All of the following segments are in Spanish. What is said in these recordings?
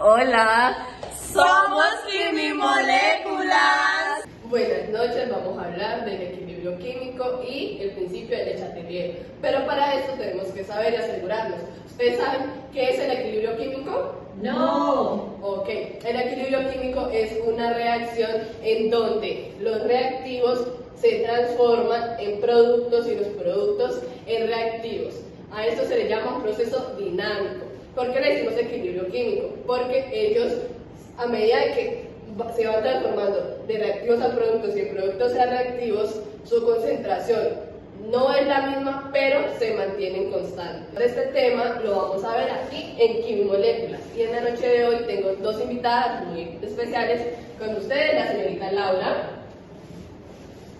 Hola, ¡Somos Quimimoléculas! Buenas noches, vamos a hablar del equilibrio químico y el principio de Le Chatelier. Pero para esto tenemos que saber y asegurarnos. ¿Ustedes saben qué es el equilibrio químico? ¡No! Ok, el equilibrio químico es una reacción en donde los reactivos se transforman en productos y los productos en reactivos. A esto se le llama un proceso dinámico. ¿Por qué le decimos equilibrio químico? Porque ellos, a medida de que se van transformando de reactivos a productos y de productos a reactivos, su concentración no es la misma, pero se mantienen constantes. Este tema lo vamos a ver aquí en Quimimoléculas. Y en la noche de hoy tengo dos invitadas muy especiales con ustedes, la señorita Laura.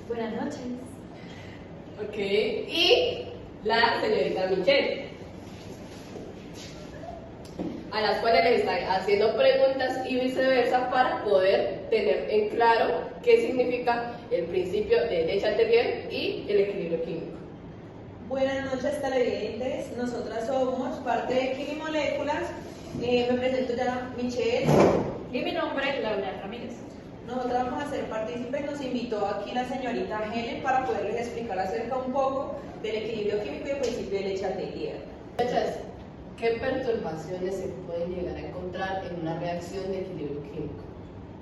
Buenas noches. Ok, y la señorita Michelle, a las cuales les estaré haciendo preguntas y viceversa para poder tener en claro qué significa el principio de Le Chatelier y el equilibrio químico. Buenas noches, televidentes. Nosotras somos parte de Quimimoléculas. Me presento ya, Michelle. Y mi nombre es Laura Ramírez. Nosotras vamos a ser partícipes. Nos invitó aquí la señorita Helen para poderles explicar acerca un poco del equilibrio químico y el principio de Le Chatelier. Muchachas, ¿qué perturbaciones se pueden llegar a encontrar en una reacción de equilibrio químico?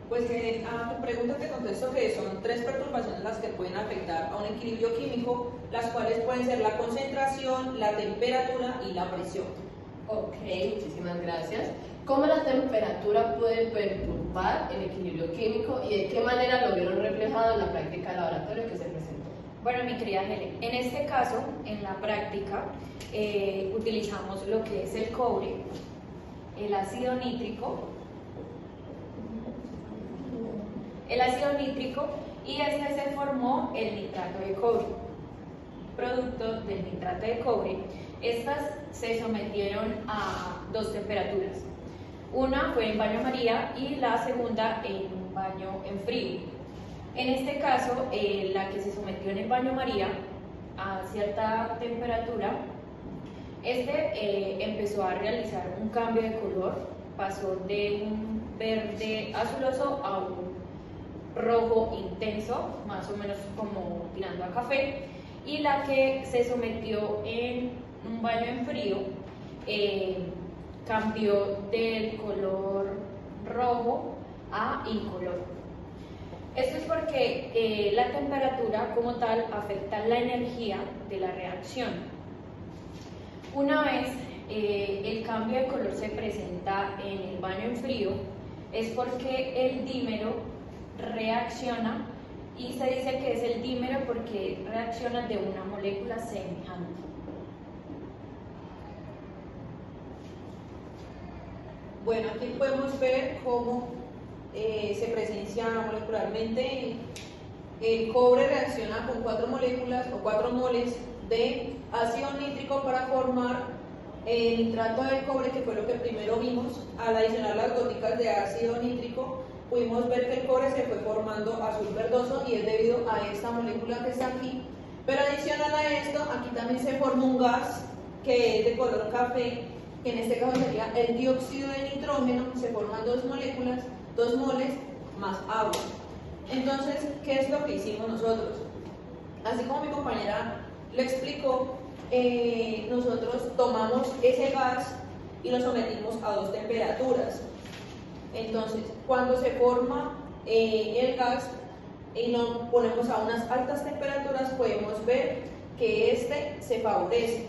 Pues a tu pregunta te contesto que son tres perturbaciones las que pueden afectar a un equilibrio químico, las cuales pueden ser la concentración, la temperatura y la presión. Ok, muchísimas gracias. ¿Cómo la temperatura puede perturbar el equilibrio químico y de qué manera lo vieron reflejado en la práctica de laboratorio que se presentó? Bueno, mi querida Helen, en este caso, en la práctica, utilizamos lo que es el cobre, el ácido nítrico y se formó el nitrato de cobre. Producto del nitrato de cobre, estas se sometieron a dos temperaturas. Una fue en baño María y la segunda en un baño en frío. En este caso, la que se sometió en el baño María a cierta temperatura, empezó a realizar un cambio de color, pasó de un verde azuloso a un rojo intenso, más o menos como tirando a café, y la que se sometió en un baño en frío cambió del color rojo a incoloro. Esto es porque la temperatura como tal afecta la energía de la reacción. Una vez el cambio de color se presenta en el baño en frío, es porque el dímero reacciona, y se dice que es el dímero porque reacciona de una molécula semejante. Bueno, aquí podemos ver cómo se presencia molecularmente. El cobre reacciona con 4 moléculas o 4 moles de ácido nítrico para formar el nitrato de cobre, que fue lo que primero vimos. Al adicionar las goticas de ácido nítrico, pudimos ver que el cobre se fue formando azul verdoso y es debido a esta molécula que está aquí. Pero adicional a esto, aquí también se forma un gas que es de color café, que en este caso sería el dióxido de nitrógeno. Se forman 2 moléculas, 2 moles más agua. Entonces, ¿qué es lo que hicimos nosotros? Así como mi compañera lo explicó, nosotros tomamos ese gas y lo sometimos a 2 temperaturas. Entonces, cuando se forma el gas y lo ponemos a unas altas temperaturas, podemos ver que se favorece.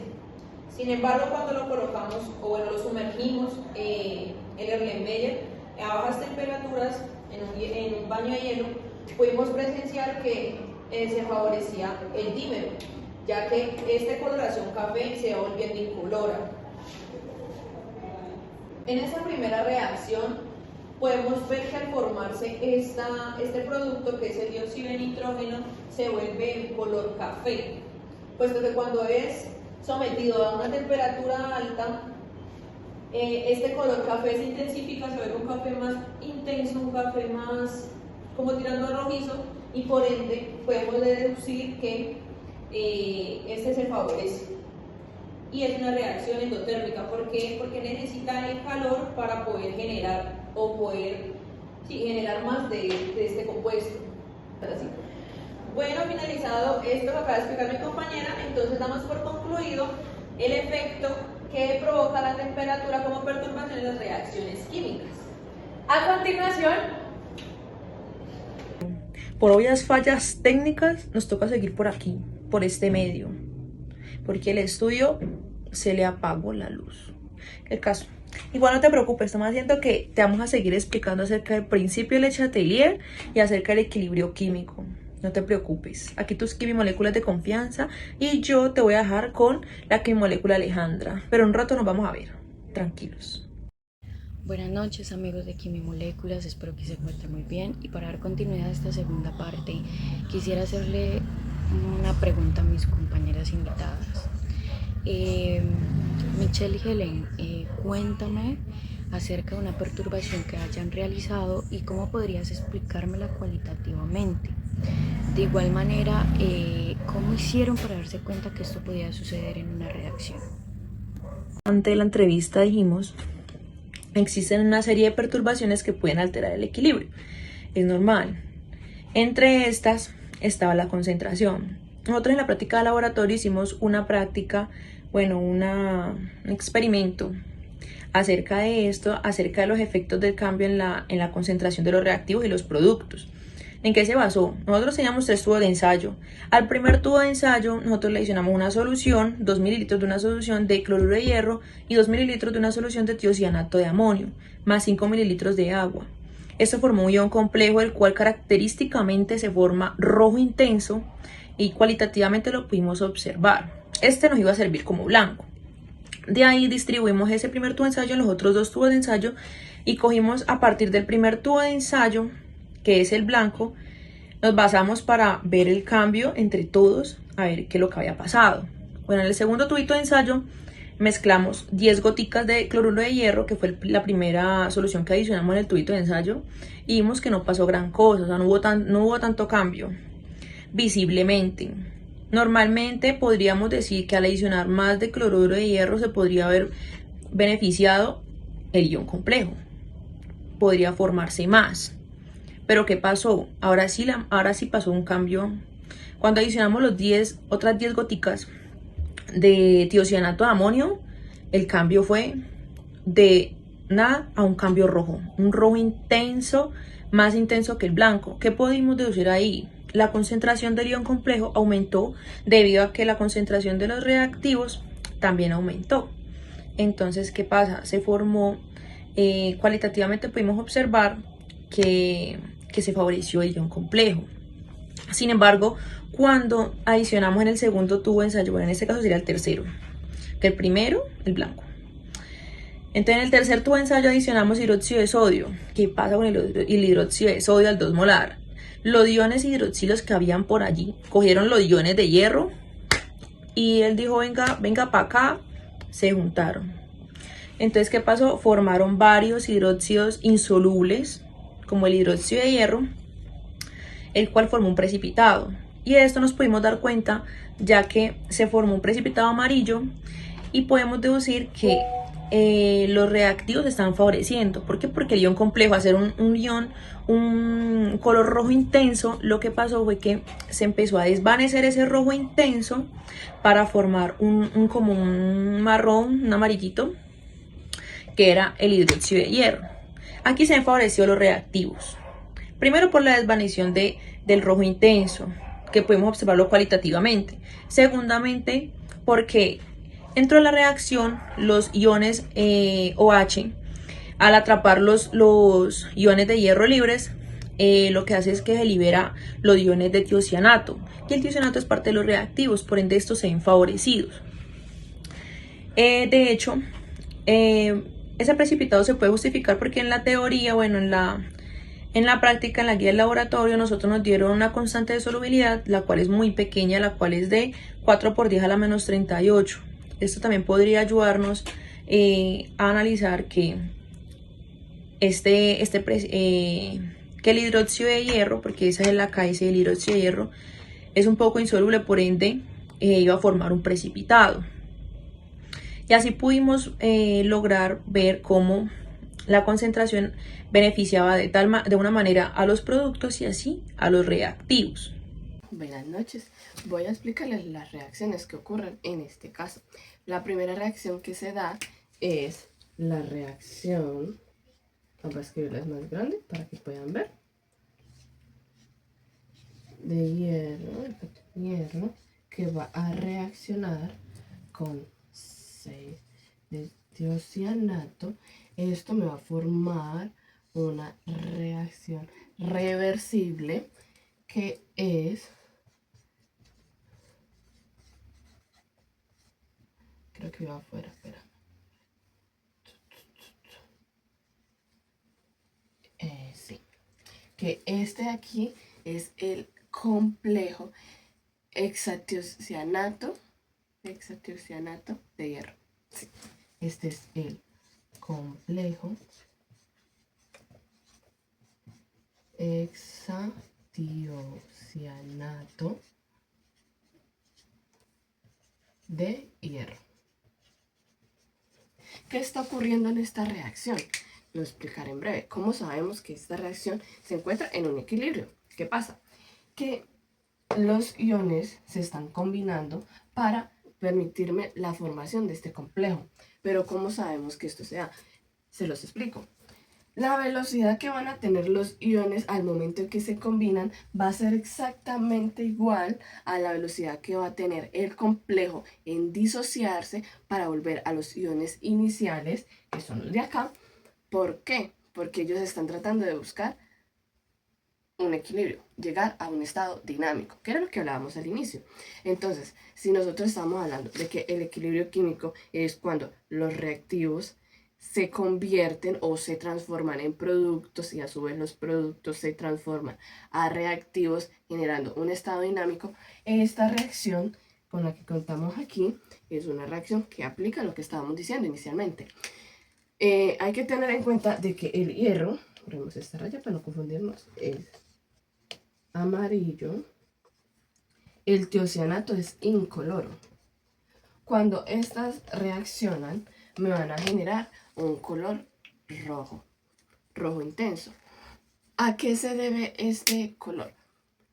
Sin embargo, cuando lo colocamos lo sumergimos en Erlenmeyer a bajas temperaturas en un baño de hielo, pudimos presenciar que se favorecía el dímero, ya que esta coloración café se va volviendo incolora. En esta primera reacción podemos ver que al formarse este producto, que es el dióxido de nitrógeno, se vuelve en color café, puesto que cuando es sometido a una temperatura alta, este color café se intensifica, se vuelve un café más intenso, un café más como tirando a rojizo, y por ende podemos deducir que se favorece. y es una reacción endotérmica. ¿Por qué? Porque necesita el calor para poder generar o poder generar más de este compuesto. Así. Bueno, finalizado esto que acaba de explicar mi compañera, entonces damos por concluido el efecto que provoca la temperatura como perturbación en las reacciones químicas. A continuación, por obvias fallas técnicas, nos toca seguir por aquí, por este medio, porque el estudio se le apagó la luz. El caso. Igual no te preocupes, estamos haciendo que te vamos a seguir explicando acerca del principio del Chatelier y acerca del equilibrio químico. No te preocupes, aquí tus quimimoléculas de confianza y yo te voy a dejar con la quimimolécula Alejandra, pero un rato nos vamos a ver, tranquilos. Buenas noches amigos de Quimimoléculas, espero que se encuentren muy bien y para dar continuidad a esta segunda parte quisiera hacerle una pregunta a mis compañeras invitadas. Michelle y Helen, cuéntame acerca de una perturbación que hayan realizado y cómo podrías explicármela cualitativamente. De igual manera, ¿cómo hicieron para darse cuenta que esto podía suceder en una reacción? Ante la entrevista dijimos, existen una serie de perturbaciones que pueden alterar el equilibrio. Es normal. Entre estas estaba la concentración. Nosotros en la práctica de laboratorio hicimos una práctica, un experimento acerca de esto, acerca de los efectos del cambio en la concentración de los reactivos y los productos. ¿En qué se basó? Nosotros teníamos 3 tubos de ensayo. Al primer tubo de ensayo nosotros le adicionamos una solución, 2 mililitros de una solución de cloruro de hierro y 2 mililitros de una solución de tiocianato de amonio, más 5 mililitros de agua. Esto formó un ion complejo, el cual característicamente se forma rojo intenso y cualitativamente lo pudimos observar. Este nos iba a servir como blanco. De ahí distribuimos ese primer tubo de ensayo en los otros 2 tubos de ensayo y cogimos a partir del primer tubo de ensayo, que es el blanco, nos basamos para ver el cambio entre todos, a ver qué es lo que había pasado. Bueno, en el segundo tubito de ensayo mezclamos 10 goticas de cloruro de hierro, que fue la primera solución que adicionamos en el tubito de ensayo, y vimos que no pasó gran cosa, o sea, no hubo tanto cambio, visiblemente. Normalmente podríamos decir que al adicionar más de cloruro de hierro se podría haber beneficiado el ion complejo, podría formarse más. Pero ¿qué pasó? Ahora sí pasó un cambio. Cuando adicionamos otras 10 goticas de tiocianato de amonio, el cambio fue de nada a un cambio rojo. Un rojo intenso, más intenso que el blanco. ¿Qué pudimos deducir ahí? La concentración del ion complejo aumentó debido a que la concentración de los reactivos también aumentó. Entonces, ¿qué pasa? Se formó, cualitativamente pudimos observar que se favoreció el ion complejo. Sin embargo, cuando adicionamos en el segundo tubo de ensayo, bueno, en este caso sería el tercero, que el primero, el blanco. Entonces en el tercer tubo de ensayo adicionamos hidróxido de sodio. ¿Qué pasa con el hidróxido de sodio al 2 molar? Los iones hidroxilos que habían por allí cogieron los iones de hierro y él dijo, venga para acá, se juntaron. Entonces, ¿qué pasó? Formaron varios hidróxidos insolubles, como el hidróxido de hierro, el cual formó un precipitado. Y de esto nos pudimos dar cuenta ya que se formó un precipitado amarillo y podemos deducir que los reactivos se están favoreciendo. ¿Por qué? Porque el ion complejo, al ser un color rojo intenso, lo que pasó fue que se empezó a desvanecer ese rojo intenso para formar como un marrón, un amarillito, que era el hidróxido de hierro. Aquí se han favorecido los reactivos. Primero por la desvanección del rojo intenso, que podemos observarlo cualitativamente. Segundamente, porque dentro de la reacción los iones OH, al atrapar los iones de hierro libres, lo que hace es que se libera los iones de tiocianato, y el tiocianato es parte de los reactivos, por ende estos se ven favorecidos. De hecho, ese precipitado se puede justificar porque en la teoría, en la práctica, en la guía del laboratorio, nosotros nos dieron una constante de solubilidad, la cual es muy pequeña, la cual es de 4 por 10 a la menos 38. Esto también podría ayudarnos a analizar que que el hidróxido de hierro, porque esa es la KS del hidróxido de hierro, es un poco insoluble, por ende iba a formar un precipitado. Y así pudimos lograr ver cómo la concentración beneficiaba de una manera a los productos y así a los reactivos. Buenas noches. Voy a explicarles las reacciones que ocurren en este caso. La primera reacción que se da es la reacción, vamos a escribirles más grande para que puedan ver, de hierro que va a reaccionar con 6 de tiocianato. Esto me va a formar una reacción reversible que es, creo que va afuera, espera. Sí, que este de aquí es el complejo hexatiocianato de hierro. Sí. Este es el complejo hexatiocianato de hierro. ¿Qué está ocurriendo en esta reacción? Lo explicaré en breve. ¿Cómo sabemos que esta reacción se encuentra en un equilibrio? ¿Qué pasa? Que los iones se están combinando para permitirme la formación de este complejo. Pero ¿cómo sabemos que esto se da? Se los explico. La velocidad que van a tener los iones al momento en que se combinan va a ser exactamente igual a la velocidad que va a tener el complejo en disociarse para volver a los iones iniciales, que son los de acá. ¿Por qué? Porque ellos están tratando de buscar un equilibrio, llegar a un estado dinámico, que era lo que hablábamos al inicio. Entonces, si nosotros estamos hablando de que el equilibrio químico es cuando los reactivos se convierten o se transforman en productos y a su vez los productos se transforman a reactivos generando un estado dinámico, esta reacción con la que contamos aquí es una reacción que aplica lo que estábamos diciendo inicialmente. Hay que tener en cuenta de que el hierro, ponemos esta raya para no confundirnos, es amarillo, el tiocianato es incoloro. Cuando estas reaccionan me van a generar un color rojo, rojo intenso. ¿A qué se debe este color?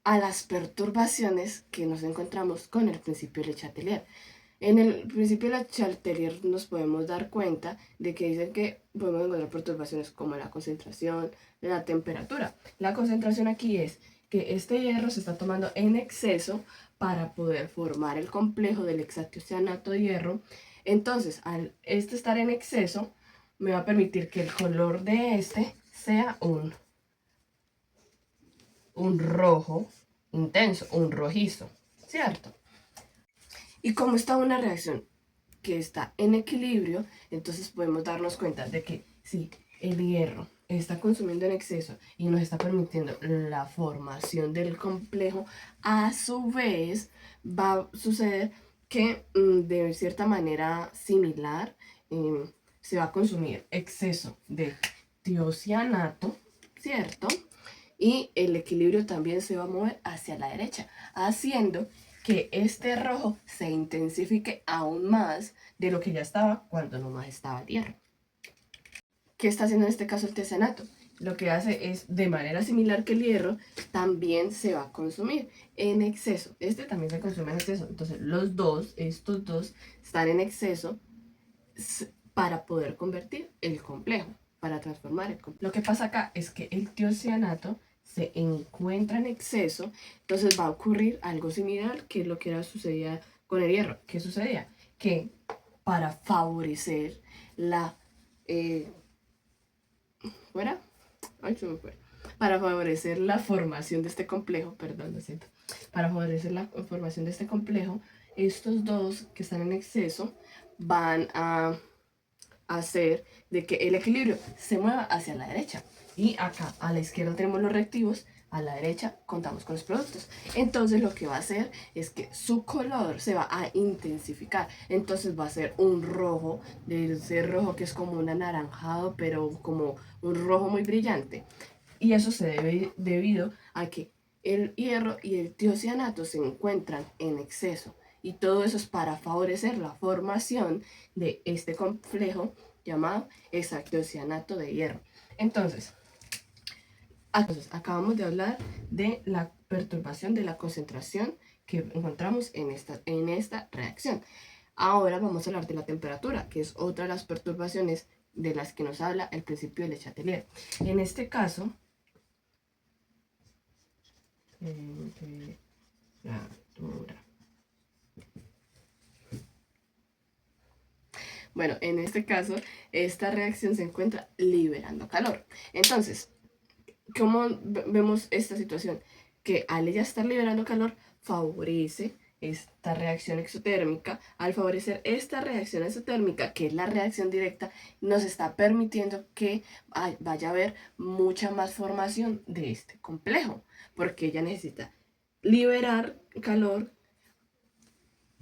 A las perturbaciones que nos encontramos con el principio de Le Chatelier. En el principio de Le Chatelier nos podemos dar cuenta de que dicen que podemos encontrar perturbaciones como la concentración, la temperatura. La concentración aquí es que este hierro se está tomando en exceso para poder formar el complejo del hexatiocianato de hierro. Entonces, al estar en exceso, me va a permitir que el color de este sea un rojo intenso, un rojizo, ¿cierto? Y como está una reacción que está en equilibrio, entonces podemos darnos cuenta de que si el hierro está consumiendo en exceso y nos está permitiendo la formación del complejo, a su vez va a suceder que de cierta manera similar se va a consumir exceso de tiocianato, ¿cierto? Y el equilibrio también se va a mover hacia la derecha, haciendo que este rojo se intensifique aún más de lo que ya estaba cuando nomás estaba el hierro. ¿Qué está haciendo en este caso el tiocianato? Lo que hace es, de manera similar que el hierro, también se va a consumir en exceso. Este también se consume en exceso. Entonces, estos dos, están en exceso para poder convertir el complejo, para transformar el complejo. Lo que pasa acá es que el tiocianato se encuentra en exceso, entonces va a ocurrir algo similar que lo que era sucedía con el hierro. ¿Qué sucedía? Que para favorecer la... ¿fuera? Ay, se me fue. Para favorecer la formación de este complejo, perdón, lo siento. Para favorecer la formación de este complejo, estos dos que están en exceso van a hacer de que el equilibrio se mueva hacia la derecha. Y acá a la izquierda tenemos los reactivos, a la derecha contamos con los productos. Entonces lo que va a hacer es que su color se va a intensificar. Entonces va a ser un rojo, de ese rojo que es como un anaranjado, pero como un rojo muy brillante. Y eso se debe debido a que el hierro y el tiocianato se encuentran en exceso. Y todo eso es para favorecer la formación de este complejo llamado hexactiocianato de hierro. Entonces, acabamos de hablar de la perturbación de la concentración que encontramos en esta reacción. Ahora vamos a hablar de la temperatura, que es otra de las perturbaciones de las que nos habla el principio de Le Chatelier. En este caso, temperatura. Bueno, en este caso, esta reacción se encuentra liberando calor. Entonces, ¿cómo vemos esta situación? Que al ella estar liberando calor, favorece esta reacción exotérmica. Al favorecer esta reacción exotérmica, que es la reacción directa, nos está permitiendo que vaya a haber mucha más formación de este complejo, porque ella necesita liberar calor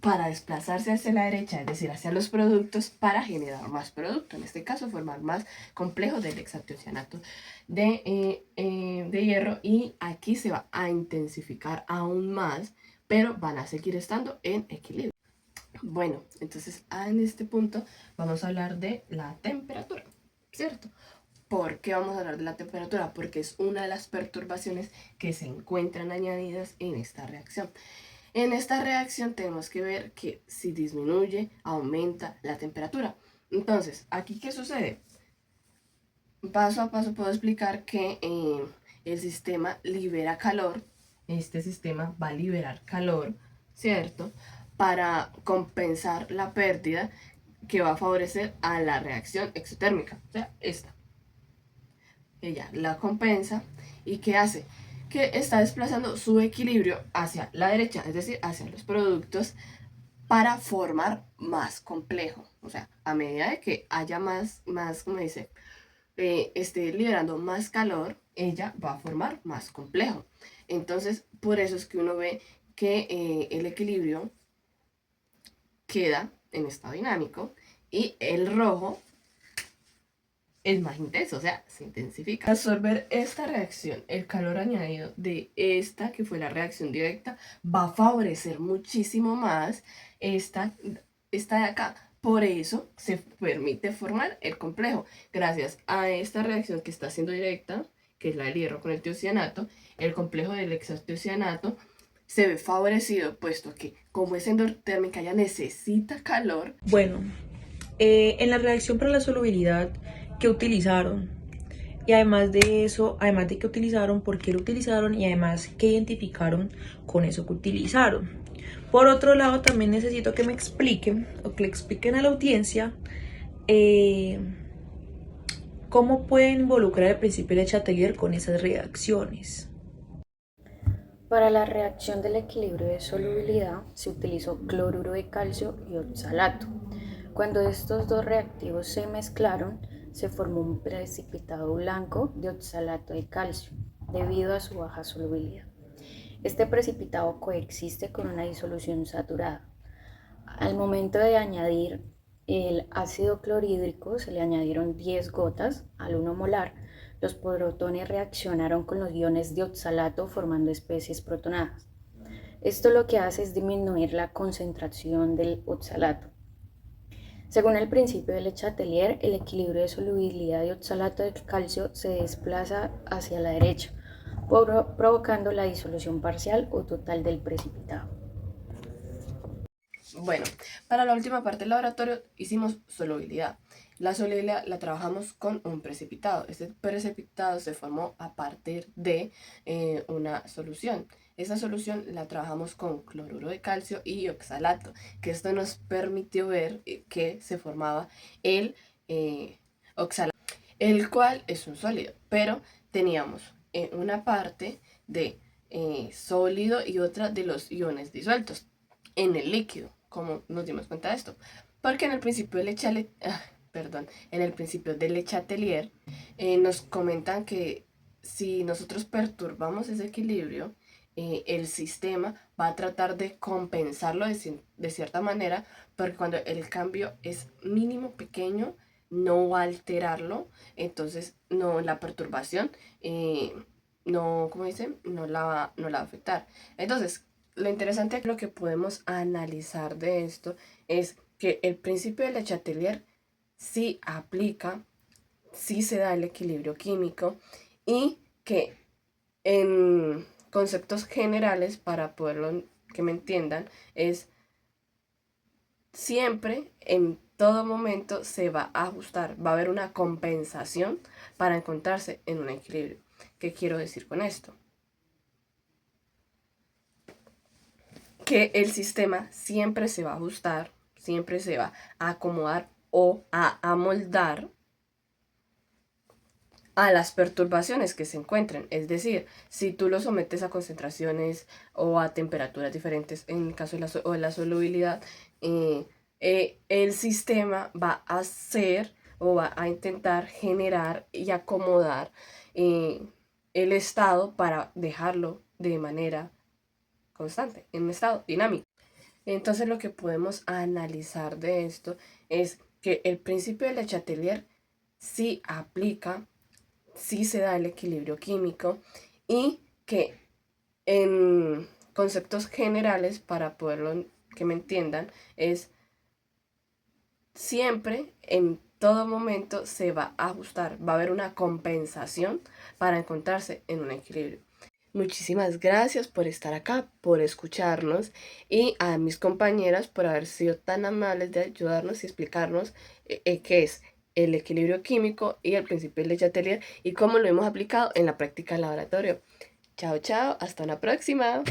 para desplazarse hacia la derecha, es decir, hacia los productos, para generar más producto. En este caso, formar más complejo del hexactiocianato de hierro, y aquí se va a intensificar aún más, pero van a seguir estando en equilibrio. Bueno, entonces en este punto vamos a hablar de la temperatura, ¿cierto? ¿Por qué vamos a hablar de la temperatura? Porque es una de las perturbaciones que se encuentran añadidas en esta reacción. En esta reacción tenemos que ver que si disminuye, aumenta la temperatura. Entonces, ¿aquí qué sucede? Paso a paso puedo explicar que el sistema libera calor. Este sistema va a liberar calor, ¿cierto? Para compensar la pérdida, que va a favorecer a la reacción exotérmica. O sea, esta. Ella la compensa. ¿Y qué hace? Que está desplazando su equilibrio hacia la derecha, es decir, hacia los productos, para formar más complejo. O sea, a medida de que haya más como dice, esté liberando más calor, ella va a formar más complejo. Entonces, por eso es que uno ve que el equilibrio queda en estado dinámico y el rojo es más intenso, o sea, se intensifica. Al absorber esta reacción, el calor añadido de esta, que fue la reacción directa, va a favorecer muchísimo más esta de acá. Por eso se permite formar el complejo. Gracias a esta reacción que está siendo directa, que es la del hierro con el tiocianato, el complejo del hexactiocianato se ve favorecido, puesto que como es endotérmica, ya necesita calor. Bueno, en la reacción para la solubilidad que utilizaron, y además de eso, además de que utilizaron, por qué lo utilizaron, y además qué identificaron con eso que utilizaron. Por otro lado, también necesito que me expliquen, o que le expliquen a la audiencia, cómo pueden involucrar el principio de Le Chatelier con esas reacciones. Para la reacción del equilibrio de solubilidad se utilizó cloruro de calcio y oxalato. Cuando estos dos reactivos se mezclaron, se formó un precipitado blanco de oxalato de calcio, debido a su baja solubilidad. Este precipitado coexiste con una disolución saturada. Al momento de añadir el ácido clorhídrico, se le añadieron 10 gotas al 1 molar. Los protones reaccionaron con los iones de oxalato formando especies protonadas. Esto lo que hace es disminuir la concentración del oxalato. Según el principio de Le Chatelier, el equilibrio de solubilidad de oxalato de calcio se desplaza hacia la derecha, provocando la disolución parcial o total del precipitado. Bueno, para la última parte del laboratorio hicimos solubilidad. La solubilidad la trabajamos con un precipitado. Este precipitado se formó a partir de una solución. Esa solución la trabajamos con cloruro de calcio y oxalato, que esto nos permitió ver que se formaba el oxalato, el cual es un sólido, pero teníamos una parte de sólido y otra de los iones disueltos en el líquido. ¿Cómo nos dimos cuenta de esto? Porque en el principio de Le Chatelier nos comentan que si nosotros perturbamos ese equilibrio, el sistema va a tratar de compensarlo de cierta manera, porque cuando el cambio es mínimo, pequeño, no va a alterarlo, entonces la perturbación no la va a afectar. Entonces, Lo interesante es lo que podemos analizar de esto es que el principio de Le Chatelier sí aplica, sí se da el equilibrio químico y que en conceptos generales, para poderlo que me entiendan, es siempre, en todo momento se va a ajustar, va a haber una compensación para encontrarse en un equilibrio. ¿Qué quiero decir con esto? Que el sistema siempre se va a ajustar, siempre se va a acomodar o a amoldar a las perturbaciones que se encuentren. Es decir, si tú lo sometes a concentraciones o a temperaturas diferentes, en el caso de la solubilidad, el sistema va a hacer o va a intentar generar y acomodar el estado para dejarlo de manera constante, en un estado dinámico. Entonces lo que podemos analizar de esto es que el principio de Le Chatelier sí aplica, sí se da el equilibrio químico y que en conceptos generales, para poderlo que me entiendan, es siempre, en todo momento se va a ajustar, va a haber una compensación para encontrarse en un equilibrio. Muchísimas gracias por estar acá, por escucharnos y a mis compañeras por haber sido tan amables de ayudarnos y explicarnos qué es el equilibrio químico y el principio de Le Chatelier y cómo lo hemos aplicado en la práctica del laboratorio. Chao, chao, hasta una próxima.